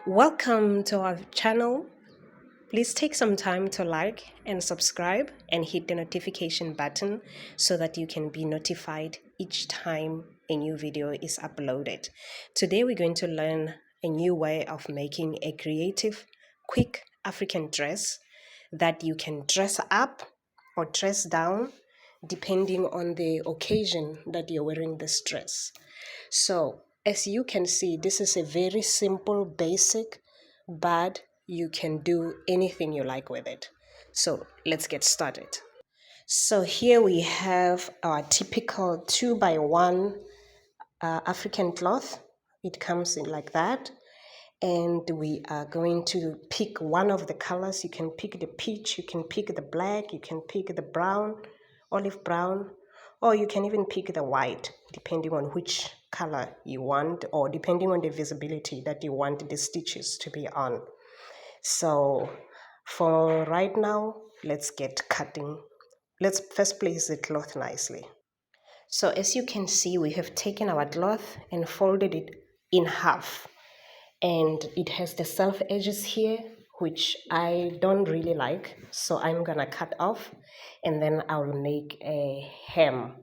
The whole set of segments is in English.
Welcome to our channel. Please take some time to like and subscribe and hit the notification button so that you can be notified each time a new video is uploaded. Today we're going to learn a new way of making a creative, quick African dress that you can dress up or dress down depending on the occasion that you're wearing this dress. So as you can see, this is a very simple, basic, but you can do anything you like with it. So let's get started. So here we have our typical 2x1 African cloth. It comes in like that. And we are going to pick one of the colors. You can pick the peach, you can pick the black, you can pick the brown, olive brown, or you can even pick the white, depending on which color you want, or depending on the visibility that you want the stitches to be on. So for right now, let's get cutting. Let's first place the cloth nicely. So as you can see, we have taken our cloth and folded it in half. And it has the self edges here, which I don't really like, so I'm gonna cut off and then I'll make a hem.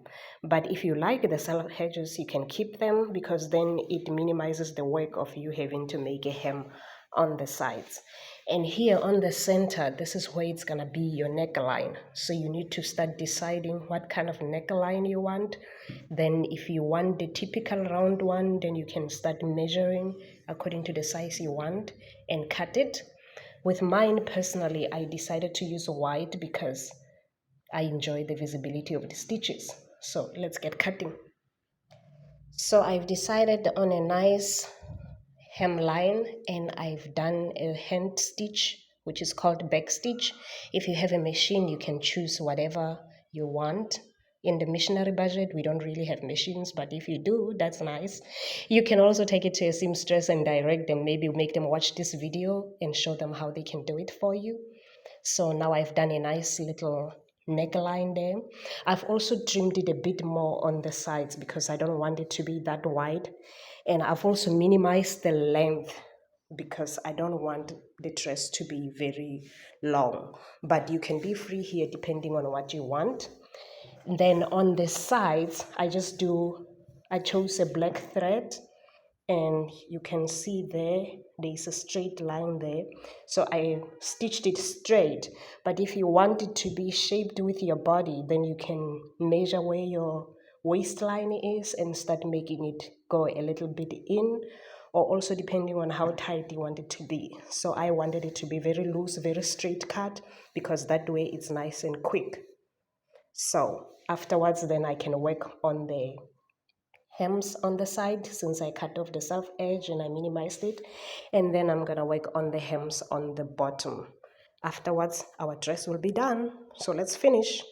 But if you like the self edges, you can keep them because then it minimizes the work of you having to make a hem on the sides. And here on the center, this is where it's gonna be your neckline. So you need to start deciding what kind of neckline you want. Then if you want the typical round one, then you can start measuring according to the size you want and cut it. With mine personally, I decided to use white because I enjoy the visibility of the stitches. So let's get cutting. So I've decided on a nice hemline and I've done a hand stitch, which is called back stitch. If you have a machine, you can choose whatever you want. In the missionary budget, we don't really have machines, but if you do, that's nice. You can also take it to a seamstress and direct them, maybe make them watch this video and show them how they can do it for you. So now I've done a nice little neckline there. I've also trimmed it a bit more on the sides because I don't want it to be that wide. And I've also minimized the length because I don't want the dress to be very long. But you can be free here depending on what you want. Then on the sides, I chose a black thread and you can see there's a straight line there. So I stitched it straight, but if you want it to be shaped with your body, then you can measure where your waistline is and start making it go a little bit in, or also depending on how tight you want it to be. So I wanted it to be very loose, very straight cut, because that way it's nice and quick. So afterwards, then I can work on the hems on the side since I cut off the self edge and I minimized it. And then I'm gonna work on the hems on the bottom. Afterwards, our dress will be done. So let's finish.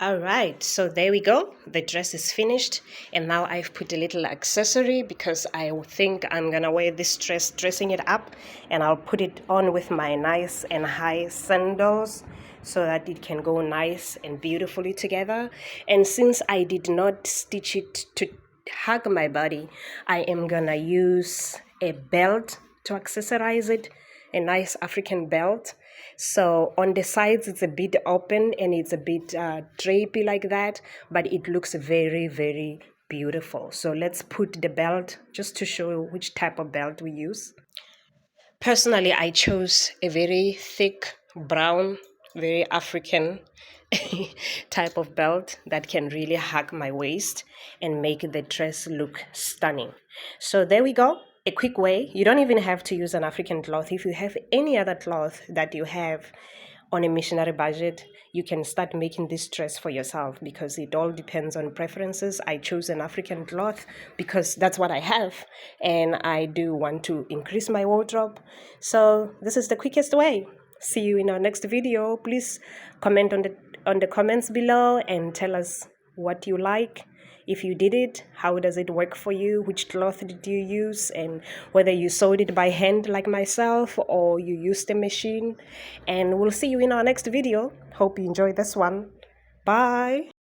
All right, so there we go. The dress is finished, and now I've put a little accessory because I think I'm gonna wear this dress, dressing it up, and I'll put it on with my nice and high sandals so that it can go nice and beautifully together. And since I did not stitch it to hug my body, I am gonna use a belt to accessorize it, a nice African belt. So on the sides, it's a bit open and it's a bit drapey like that, but it looks very, very beautiful. So let's put the belt just to show which type of belt we use. Personally, I chose a very thick brown, very African type of belt that can really hug my waist and make the dress look stunning. So there we go. A quick way. You don't even have to use an African cloth. If you have any other cloth that you have on a missionary budget, you can start making this dress for yourself because it all depends on preferences. I chose an African cloth because that's what I have and I do want to increase my wardrobe. So this is the quickest way. See you in our next video. Please comment on the comments below and tell us what you like. If you did it, how does it work for you? Which cloth did you use? And whether you sewed it by hand like myself or you used a machine. And we'll see you in our next video. Hope you enjoyed this one. Bye.